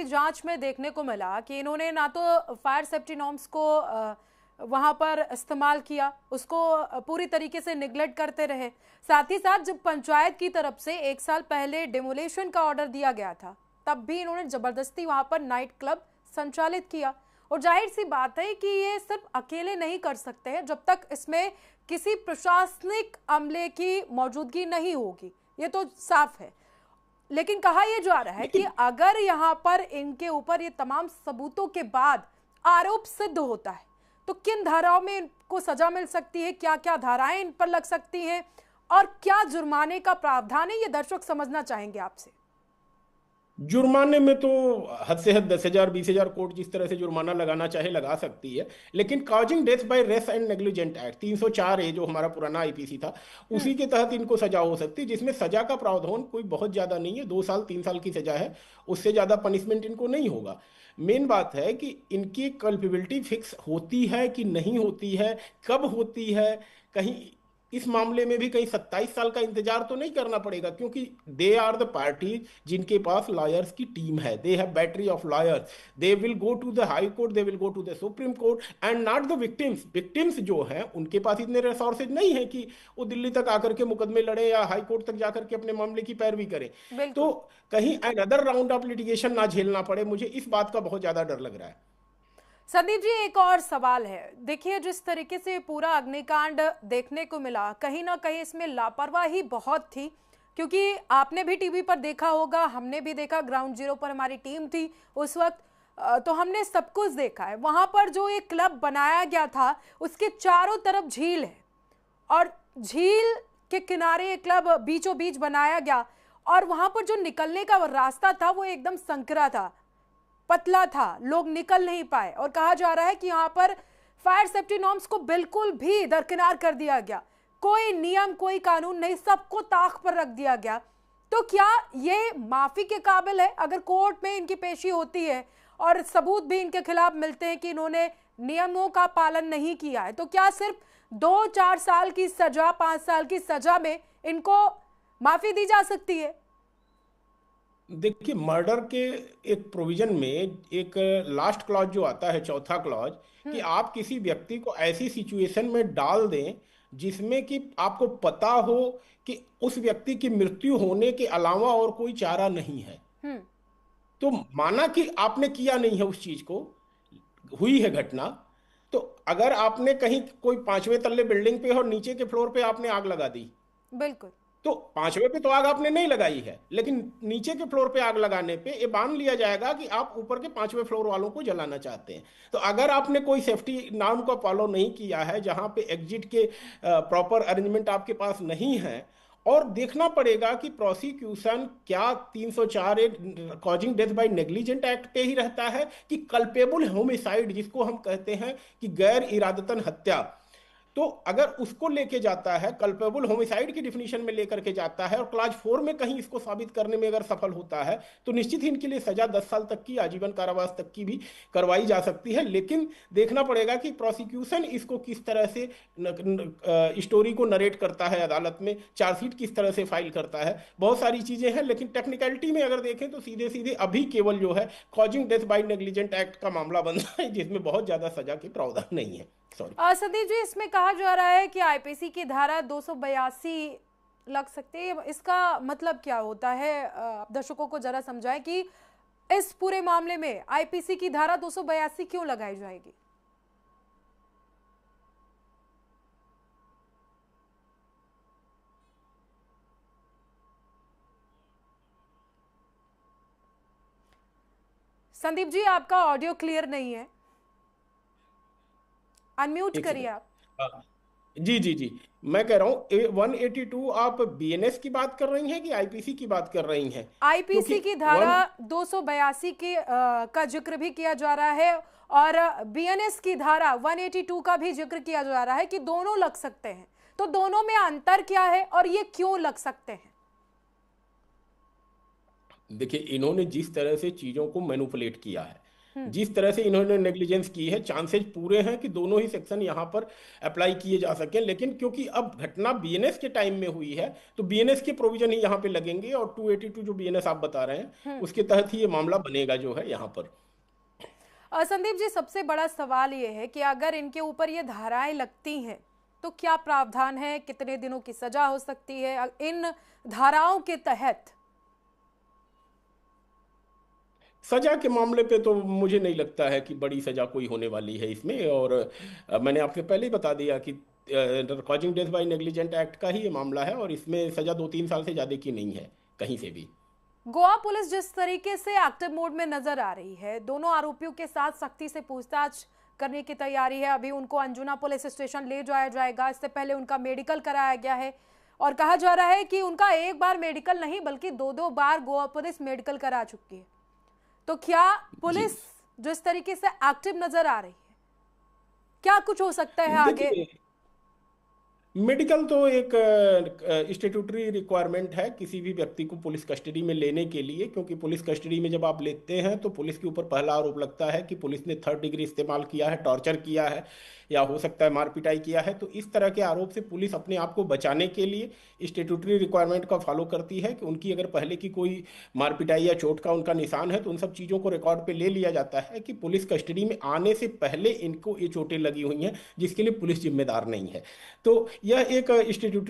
जांच में देखने को मिला कि इन्होंने ना तो फायर सेफ्टी नॉर्म्स को वहां पर इस्तेमाल किया, उसको पूरी तरीके से निगलेक्ट करते रहे। साथ ही साथ जब पंचायत की तरफ से 1 साल पहले डिमोलिशन का ऑर्डर दिया गया था, तब भी इन्होंने जबरदस्ती वहां पर नाइट क्लब संचालित किया। और जाहिर सी बात है कि ये सिर्फ अकेले नहीं कर सकते हैं जब तक इसमें किसी प्रशासनिक अमले की मौजूदगी नहीं होगी, ये तो साफ है। लेकिन कहा यह जा रहा है कि अगर यहां पर इनके ऊपर ये तमाम सबूतों के बाद आरोप सिद्ध होता है तो किन धाराओं में इनको सजा मिल सकती है, क्या क्या धाराएं इन पर लग सकती हैं और क्या जुर्माने का प्रावधान है, ये दर्शक समझना चाहेंगे आपसे। जुर्माने में तो हद से हद 10,000 20,000 कोर्ट जिस तरह से जुर्माना लगाना चाहे लगा सकती है। लेकिन causing death by rash and negligent act 304 A जो हमारा पुराना आईपीसी था, उसी के तहत इनको सजा हो सकती है, जिसमें सजा का प्रावधान कोई बहुत ज्यादा नहीं है, 2 साल 3 साल की सजा है, उससे ज्यादा पनिशमेंट इनको नहीं होगा। मेन बात है कि इनकी कल्पेबिलिटी फिक्स होती है कि नहीं होती है, कब होती है। कहीं इस मामले में भी कहीं 27 साल का इंतजार तो नहीं करना पड़ेगा, क्योंकि दे आर द पार्टी जिनके पास लॉयर्स की टीम है, they have battery of lawyers, they will go to the high court, they will go to the supreme court and not the victims. Victims जो हैं उनके पास इतने रिसोर्सेज नहीं है कि वो दिल्ली तक आकर के मुकदमे लड़े या हाई कोर्ट तक जाकर के अपने मामले की पैरवी करें। तो बिल्कुल। कहीं अनदर राउंड ऑफ लिटिगेशन ना झेलना पड़े, मुझे इस बात का बहुत ज्यादा डर लग रहा है। संदीप जी, एक और सवाल है। देखिए, जिस तरीके से पूरा अग्निकांड देखने को मिला, कहीं ना कहीं इसमें लापरवाही बहुत थी, क्योंकि आपने भी टीवी पर देखा होगा, हमने भी देखा, ग्राउंड जीरो पर हमारी टीम थी उस वक्त, तो हमने सब कुछ देखा है। वहां पर जो एक क्लब बनाया गया था उसके चारों तरफ झील है और झील के किनारे एक क्लब बीचों बीच बनाया गया और वहां पर जो निकलने का रास्ता था वो एकदम संकरा था, पतला था, लोग निकल नहीं पाए। और कहा जा रहा है कि यहाँ पर फायर सेफ्टी नॉर्म्स को बिल्कुल भी दरकिनार कर दिया गया, कोई नियम कोई कानून नहीं, सबको ताक पर रख दिया गया। तो क्या ये माफी के काबिल है? अगर कोर्ट में इनकी पेशी होती है और सबूत भी इनके खिलाफ मिलते हैं कि इन्होंने नियमों का पालन नहीं किया है, तो क्या सिर्फ 2-4 साल की सजा, 5 साल की सजा में इनको माफी दी जा सकती है? देखिए, मर्डर के एक प्रोविजन में एक लास्ट क्लॉज जो आता है, चौथा क्लॉज, कि आप किसी व्यक्ति को ऐसी सिचुएशन में डाल दें जिसमें कि आपको पता हो कि उस व्यक्ति की मृत्यु होने के अलावा और कोई चारा नहीं है। हम्म। तो माना कि आपने किया नहीं है उस चीज को, हुई है घटना, तो अगर आपने कहीं कोई 5वें तल्ले बिल्डिंग पे और नीचे के फ्लोर पे आपने आग लगा दी, बिल्कुल। तो 5वें पे तो आग आपने नहीं लगाई है, लेकिन नीचे के फ्लोर पे आग लगाने पे ये मान लिया जाएगा कि आप ऊपर के 5वें फ्लोर वालों को जलाना चाहते हैं। तो अगर आपने कोई सेफ्टी नॉर्म को फॉलो नहीं किया है, जहां पे एग्जिट के प्रॉपर अरेंजमेंट आपके पास नहीं है, और देखना पड़ेगा कि प्रोसिक्यूशन क्या 304 causing death bye negligent act पे ही रहता है कि कल्पेबल होमिसाइड, जिसको हम कहते हैं कि गैर इरादतन हत्या। तो अगर उसको लेके जाता है, कल्पेबल होमिसाइड की डिफिनीशन में लेकर के जाता है, और क्लास 4 में कहीं इसको साबित करने में अगर सफल होता है, तो निश्चित ही इनके लिए सजा 10 साल तक की, आजीवन कारावास तक की भी करवाई जा सकती है। लेकिन देखना पड़ेगा कि प्रोसिक्यूशन इसको किस तरह से स्टोरी को नरेट करता है, अदालत में चार्जशीट किस तरह से फाइल करता है, बहुत सारी चीजें हैं। लेकिन टेक्निकलिटी में अगर देखें तो सीधे सीधे अभी केवल जो है causing death bye negligent act का मामला बन रहा है, जिसमें बहुत ज्यादा सजा के प्रावधान नहीं है। सॉरी संदीप जी, इसमें कहा जा रहा है कि आईपीसी की धारा 282 लग सकती है, इसका मतलब क्या होता है? दर्शकों को जरा समझाएं कि इस पूरे मामले में आईपीसी की धारा 282 क्यों लगाई जाएगी? संदीप जी, आपका ऑडियो क्लियर नहीं है, अनम्यूट एक करिए सेकंड। आप। हाँ, जी जी जी, मैं कह रहा हूँ 182 आप बीएनएस की बात कर रही हैं कि आईपीसी की बात कर रही हैं? आईपीसी क्योंकि की धारा 282 की का जिक्र भी किया जा रहा है और बीएनएस की धारा 182 का भी जिक्र किया जा रहा है कि दोनों लग सकते हैं। तो दोनों में अंतर क्या है और ये क्यों लग सकते हैं? देखिए, इन्होंने जिस तरह से चीजों को मैनिपुलेट किया है, जिस तरह से इन्होंने नेग्लिजेंस की है, चांसेस पूरे हैं कि दोनों ही सेक्शन यहाँ पर अप्लाई किए जा सकें। लेकिन क्योंकि अब घटना बीएनएस के टाइम में हुई है, तो बीएनएस के प्रोविजन ही यहाँ पे लगेंगे, और 282 जो बीएनएस आप बता रहे हैं उसके तहत ही ये मामला बनेगा जो है यहाँ पर। संदीप जी, सबसे बड़ा सवाल ये है कि अगर इनके ऊपर ये धाराएं लगती हैं तो क्या प्रावधान है, कितने दिनों की सजा हो सकती है इन धाराओं के तहत? सजा के मामले पे तो मुझे नहीं लगता है कि बड़ी सजा कोई होने वाली है इसमें। और मैंने आपसे पहले ही बता दिया कि causing death bye negligent act का ही ये मामला है, और इसमें सजा 2-3 साल से ज्यादा की नहीं है कहीं से भी। गोवा पुलिस जिस तरीके से एक्टिव मोड में नजर आ रही है, दोनों आरोपियों के साथ सख्ती से पूछताछ करने की तैयारी है। अभी उनको अंजुना पुलिस स्टेशन ले जाया जाएगा, इससे पहले उनका मेडिकल कराया गया है, और कहा जा रहा है कि उनका एक बार मेडिकल नहीं बल्कि 2-2 बार गोवा पुलिस मेडिकल करा चुकी है। तो क्या पुलिस जी जिस तरीके से एक्टिव नजर आ रही है, क्या कुछ हो सकता है आगे? देखिए, मेडिकल तो एक स्टेट्यूटरी रिक्वायरमेंट है किसी भी व्यक्ति को पुलिस कस्टडी में लेने के लिए, क्योंकि पुलिस कस्टडी में जब आप लेते हैं तो पुलिस के ऊपर पहला आरोप लगता है कि पुलिस ने थर्ड डिग्री इस्तेमाल किया है, टॉर्चर किया है, या हो सकता है मार पिटाई किया है। तो इस तरह के आरोप से पुलिस अपने आप को बचाने के लिए स्टेट्यूटरी रिक्वायरमेंट का फॉलो करती है कि उनकी अगर पहले की कोई मार पिटाई या चोट का उनका निशान है तो उन सब चीज़ों को रिकॉर्ड पे ले लिया जाता है कि पुलिस कस्टडी में आने से पहले इनको ये चोटें लगी हुई हैं जिसके लिए पुलिस जिम्मेदार नहीं है। तो यह एक स्टेट्यूटरी